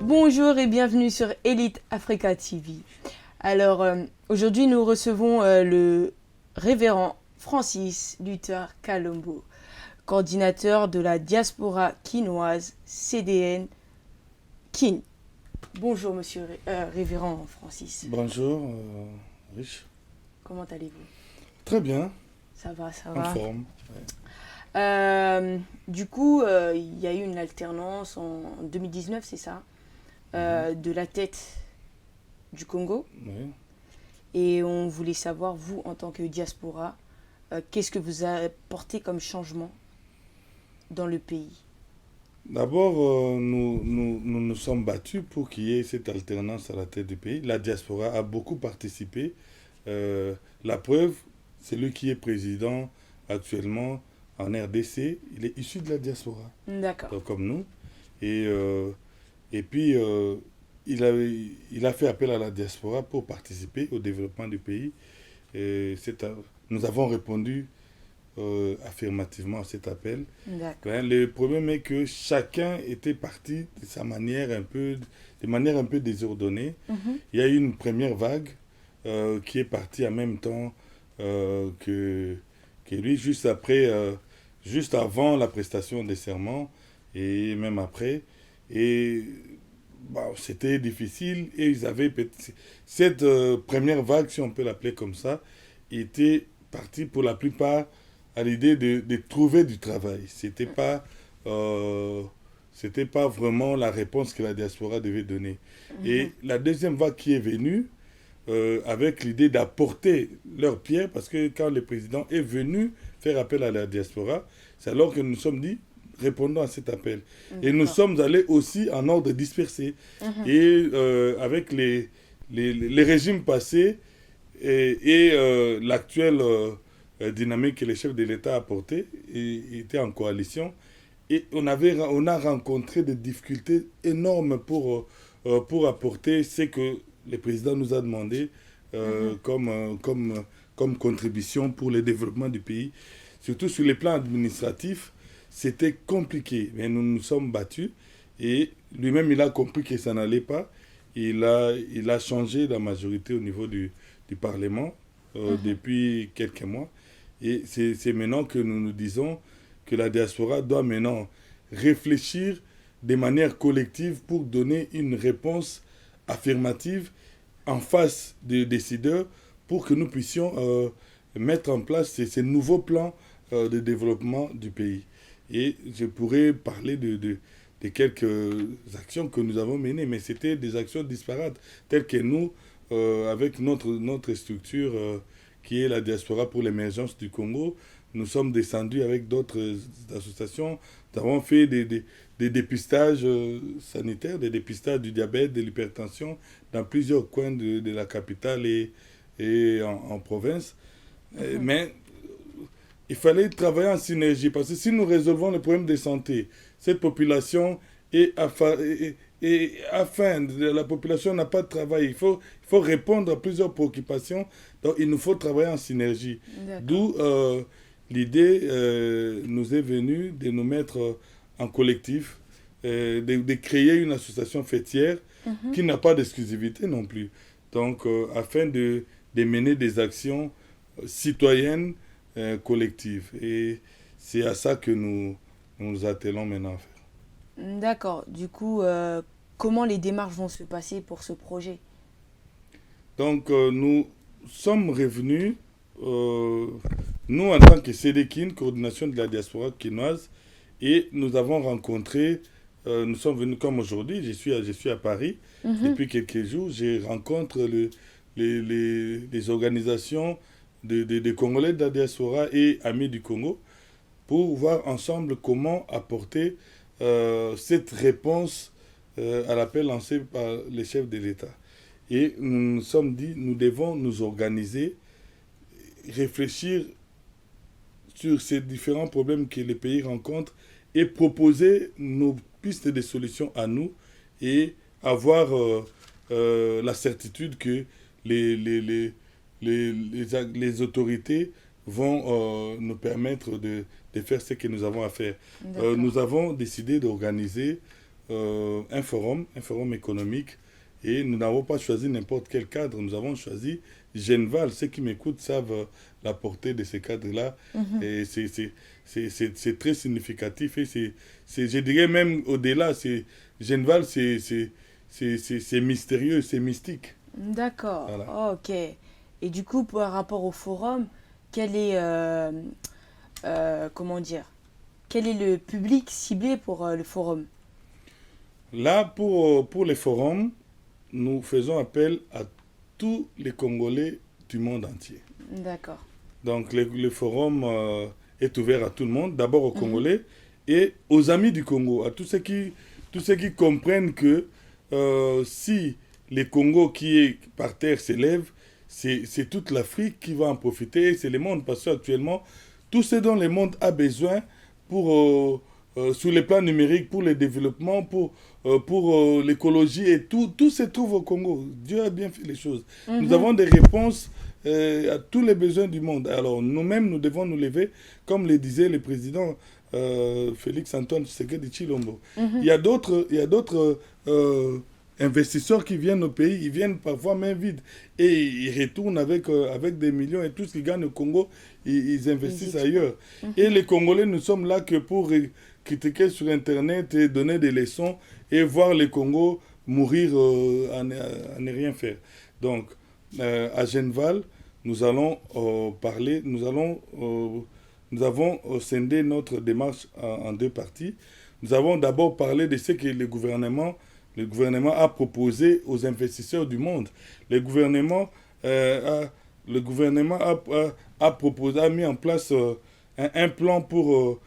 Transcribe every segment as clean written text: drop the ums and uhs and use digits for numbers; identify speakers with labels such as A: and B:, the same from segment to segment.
A: Bonjour et bienvenue sur Elite Africa TV. Alors, aujourd'hui, nous recevons le révérend Francis Luther Kalombo, coordinateur de la diaspora quinoise CDN Kin. Bonjour, monsieur révérend Francis.
B: Bonjour, Rich.
A: Comment allez-vous?
B: Très bien,
A: Ça va, ça
B: en
A: va.
B: forme.
A: Du coup, il y a eu une alternance en 2019, c'est ça, de la tête du Congo.
B: Oui.
A: Et on voulait savoir, vous, en tant que diaspora, qu'est-ce que vous apportez comme changement dans le pays?
B: D'abord, nous sommes battus pour qu'il y ait cette alternance à la tête du pays. La diaspora a beaucoup participé. La preuve, c'est lui qui est président actuellement en RDC. Il est issu de la diaspora,
A: D'accord.
B: donc comme nous. Et, euh, et puis, il a fait appel à la diaspora pour participer au développement du pays. Nous avons répondu affirmativement à cet appel.
A: D'accord.
B: Ben, le problème est que chacun était parti de sa manière de manière un peu désordonnée.
A: Mhm.
B: Il y a eu une première vague qui est partie en même temps que lui, juste avant la prestation des serments et même après. Et bon, c'était difficile et cette première vague, si on peut l'appeler comme ça, était partie pour la plupart à l'idée de trouver du travail. C'était pas vraiment la réponse que la diaspora devait donner. Et la deuxième vague qui est venue, avec l'idée d'apporter leur pierre, parce que quand le président est venu faire appel à la diaspora, c'est alors que nous nous sommes dit, répondons à cet appel. Et nous
A: D'accord.
B: sommes allés aussi en ordre dispersé.
A: Mhm.
B: Et avec les régimes passés et l'actuelle dynamique que les chefs de l'État apportaient, étaient en coalition. Et on a rencontré des difficultés énormes pour apporter ce que le président nous a demandé comme contribution pour le développement du pays. Surtout sur les plans administratifs, c'était compliqué. Mais nous nous sommes battus et lui-même, il a compris que ça n'allait pas. Il a changé la majorité au niveau du Parlement depuis quelques mois. Et c'est maintenant que nous nous disons que la diaspora doit maintenant réfléchir de manière collective pour donner une réponse affirmative en face des décideurs pour que nous puissions mettre en place ces nouveaux plans de développement du pays. Et je pourrais parler de quelques actions que nous avons menées, mais c'était des actions disparates, telles que nous, avec notre structure qui est la diaspora pour l'émergence du Congo, nous sommes descendus avec d'autres associations. Nous avons fait des dépistages sanitaires, des dépistages du diabète, de l'hypertension, dans plusieurs coins de la capitale et en province. Mais il fallait travailler en synergie, parce que si nous résolvons le problème de santé, cette population est afin, la population n'a pas de travail. Il faut répondre à plusieurs préoccupations. Donc, il nous faut travailler en synergie.
A: D'accord.
B: D'où l'idée nous est venue de nous mettre en collectif, de créer une association fêtière qui n'a pas d'exclusivité non plus. Donc, afin de mener des actions citoyennes collectives. Et c'est à ça que nous nous attelons maintenant à faire.
A: D'accord. Du coup, comment les démarches vont se passer pour ce projet?
B: Donc, nous sommes revenus, nous en tant que CDKIN, coordination de la diaspora quinoise, et nous avons rencontré, nous sommes venus comme aujourd'hui, je suis à Paris depuis quelques jours, je rencontre les organisations de Congolais de la diaspora et Amis du Congo pour voir ensemble comment apporter cette réponse à l'appel lancé par les chefs de l'État. Et nous nous sommes dit, nous devons nous organiser, réfléchir sur ces différents problèmes que les pays rencontrent et proposer nos pistes de solutions à nous et avoir la certitude que les autorités vont nous permettre de faire ce que nous avons à faire.
A: D'accord.
B: Nous avons décidé d'organiser un forum économique. Et nous n'avons pas choisi n'importe quel cadre, nous avons choisi Genval. Ceux qui m'écoutent savent la portée de ces cadres-là. Et c'est très significatif. Et je dirais même au-delà, Genval, c'est mystérieux, c'est mystique.
A: D'accord.
B: Voilà.
A: Ok. Et du coup, par rapport au forum, quel est, comment dire, quel est le public ciblé pour le forum?
B: Là, pour les forums, nous faisons appel à tous les Congolais du monde entier.
A: D'accord.
B: Donc, le forum est ouvert à tout le monde, d'abord aux
A: Mhm.
B: Congolais et aux amis du Congo, à tous ceux qui comprennent que si les Congo qui est par terre s'élève, c'est toute l'Afrique qui va en profiter, c'est le monde, parce qu'actuellement, tout ce dont le monde a besoin pour, sur les plans numériques, pour le développement, pour l'écologie et tout se trouve au Congo. Dieu a bien fait les choses. Nous
A: Mhm.
B: avons des réponses à tous les besoins du monde. Alors nous-mêmes, nous devons nous lever, comme le disait le président Félix Antoine Tshisekedi Tshilombo.
A: Mhm.
B: Il y a d'autres investisseurs qui viennent au pays, ils viennent parfois main vide et ils retournent avec des millions et tout ce qu'ils gagnent au Congo, ils investissent
A: Ils
B: ailleurs.
A: Mhm.
B: Et les Congolais, nous sommes là que pour critiquer sur Internet et donner des leçons et voir le Congo mourir à ne rien faire. Donc, à Genval, nous allons parler, nous avons scindé notre démarche en deux parties. Nous avons d'abord parlé de ce que le gouvernement a proposé aux investisseurs du monde. Le gouvernement a mis en place un plan pour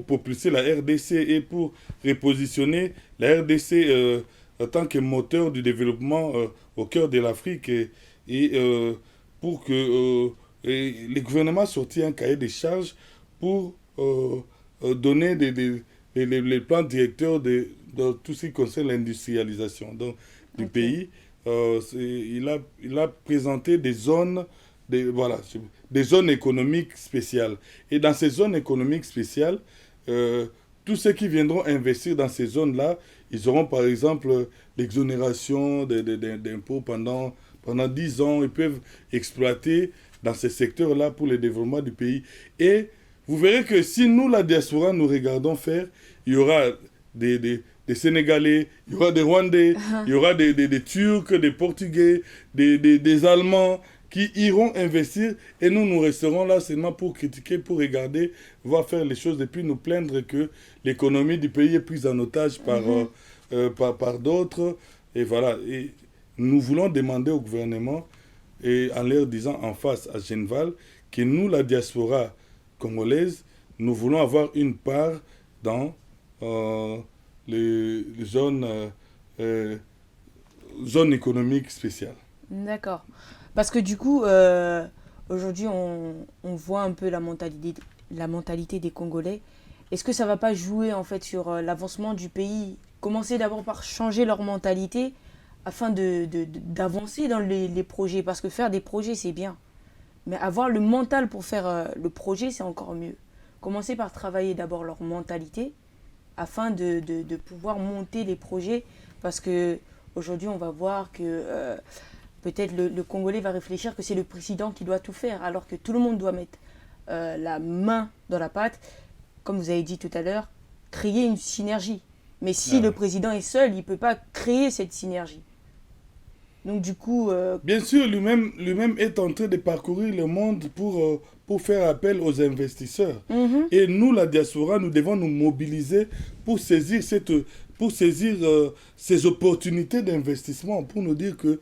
B: propulser la RDC et pour repositionner la RDC en tant que moteur du développement au cœur de l'Afrique et pour que le gouvernement a sorti un cahier des charges pour donner les plans directeurs de tout ce qui concerne l'industrialisation du
A: Ok.
B: pays. Il a présenté des zones, voilà, des zones économiques spéciales. Et dans ces zones économiques spéciales, tous ceux qui viendront investir dans ces zones-là, ils auront par exemple l'exonération d'impôts pendant 10 ans. Ils peuvent exploiter dans ces secteurs-là pour le développement du pays. Et vous verrez que si nous, la diaspora, nous regardons faire, il y aura des Sénégalais, il y aura des Rwandais, il y aura des Turcs, des Portugais, des Allemands qui iront investir et nous resterons là seulement pour critiquer, pour regarder, voir faire les choses et puis nous plaindre que l'économie du pays est prise en otage par d'autres. Et voilà. Et nous voulons demander au gouvernement, et en leur disant en face à Genval, que nous, la diaspora congolaise, nous voulons avoir une part dans les zones économiques spéciales.
A: D'accord. Parce que du coup, aujourd'hui, on voit un peu la mentalité des Congolais. Est-ce que ça va pas jouer en fait sur l'avancement du pays? Commencer d'abord par changer leur mentalité afin d'avancer dans les projets. Parce que faire des projets, c'est bien. Mais avoir le mental pour faire le projet, c'est encore mieux. Commencer par travailler d'abord leur mentalité afin de pouvoir monter les projets. Parce que aujourd'hui, on va voir que peut-être le Congolais va réfléchir que c'est le président qui doit tout faire, alors que tout le monde doit mettre la main dans la pâte. Comme vous avez dit tout à l'heure, créer une synergie. Mais si le président est seul, il ne peut pas créer cette synergie. Donc du coup,
B: Bien sûr, lui-même est en train de parcourir le monde pour faire appel aux investisseurs.
A: mhm,
B: Et nous, la diaspora, nous devons nous mobiliser pour saisir, ces opportunités d'investissement, pour nous dire que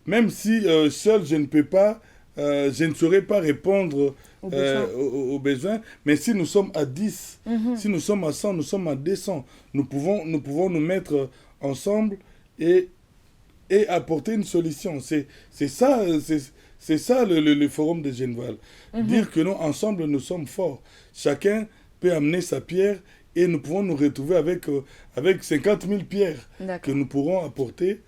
B: même si seul je ne peux pas, je ne saurais pas répondre
A: au besoin.
B: aux besoins, mais si nous sommes à 10,
A: Mhm,
B: si nous sommes à 100, nous sommes à 200, nous pouvons nous mettre ensemble et apporter une solution. C'est ça, le forum de Genval.
A: mhm.
B: Dire que nous, ensemble, nous sommes forts. Chacun peut amener sa pierre et nous pouvons nous retrouver avec 50 000 pierres que
A: D'accord.
B: nous pourrons apporter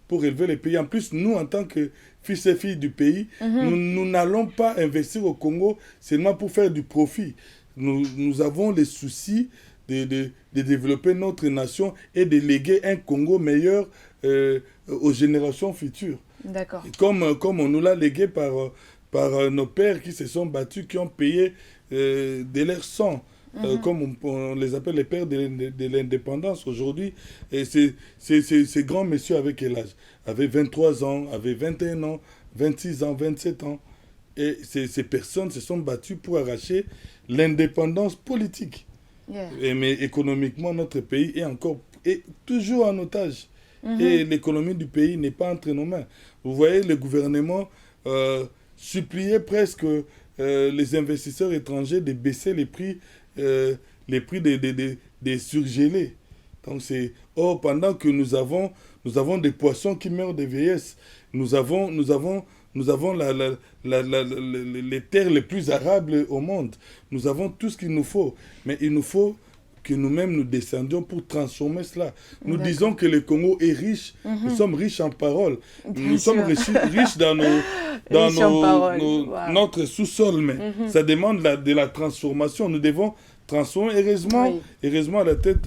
B: pour élever le pays. En plus, nous, en tant que fils et filles du pays,
A: Mhm,
B: nous n'allons pas investir au Congo seulement pour faire du profit. Nous avons les soucis de développer notre nation et de léguer un Congo meilleur aux générations futures.
A: D'accord.
B: Comme on nous l'a légué par nos pères qui se sont battus, qui ont payé de leur sang. Comme on les appelle les pères de l'indépendance aujourd'hui. Et ces grands messieurs avec quel âge? Avaient 23 ans, avaient 21 ans, 26 ans, 27 ans. Et ces personnes se sont battues pour arracher l'indépendance politique.
A: Yeah.
B: Mais économiquement, notre pays est toujours en otage. Et l'économie du pays n'est pas entre nos mains. Vous voyez, le gouvernement suppliait presque les investisseurs étrangers de baisser les prix des surgelés. Donc pendant que nous avons des poissons qui meurent de vieillesse, nous avons les terres les plus arables au monde. Nous avons tout ce qu'il nous faut. Mais il nous faut que nous-mêmes nous descendions pour transformer cela. Nous disons que le Congo est riche. Nous sommes riches en paroles. Nous sommes riches dans notre sous-sol. Mais ça demande de la transformation. Nous devons transformer. Heureusement, à la tête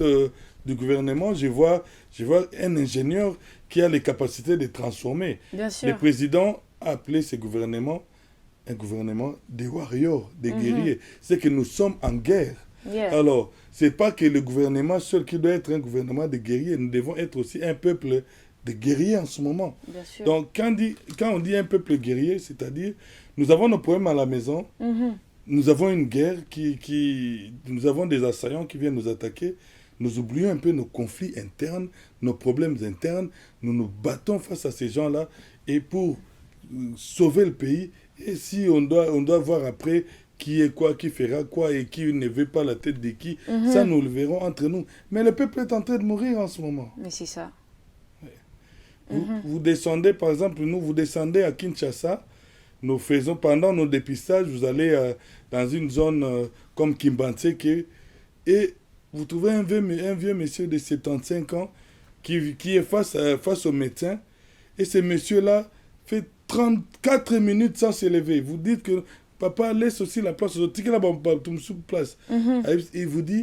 B: du gouvernement, je vois un ingénieur qui a les capacités de transformer.
A: Bien sûr.
B: Le président a appelé ce gouvernement un gouvernement des warriors, des guerriers. C'est que nous sommes en guerre.
A: Yeah.
B: Alors, ce n'est pas que le gouvernement seul qui doit être un gouvernement de guerriers. Nous devons être aussi un peuple de guerriers en ce moment.
A: Bien sûr.
B: Donc, quand on dit un peuple guerrier, c'est-à-dire, nous avons nos problèmes à la maison, nous avons une guerre, nous avons des assaillants qui viennent nous attaquer, nous oublions un peu nos conflits internes, nos problèmes internes, nous nous battons face à ces gens-là, et pour sauver le pays, et si on doit voir après qui est quoi, qui fera quoi et qui ne veut pas la tête de qui, ça nous le verrons entre nous. Mais le peuple est en train de mourir en ce moment.
A: Mais c'est ça.
B: Vous descendez, par exemple, vous descendez à Kinshasa, nous faisons, pendant nos dépistages, vous allez dans une zone comme Kimbantseke, et vous trouvez un vieux monsieur de 75 ans qui est face au médecin, et ce monsieur-là fait 34 minutes sans se lever. Vous dites que papa laisse aussi la place aux autres, place. Il vous dit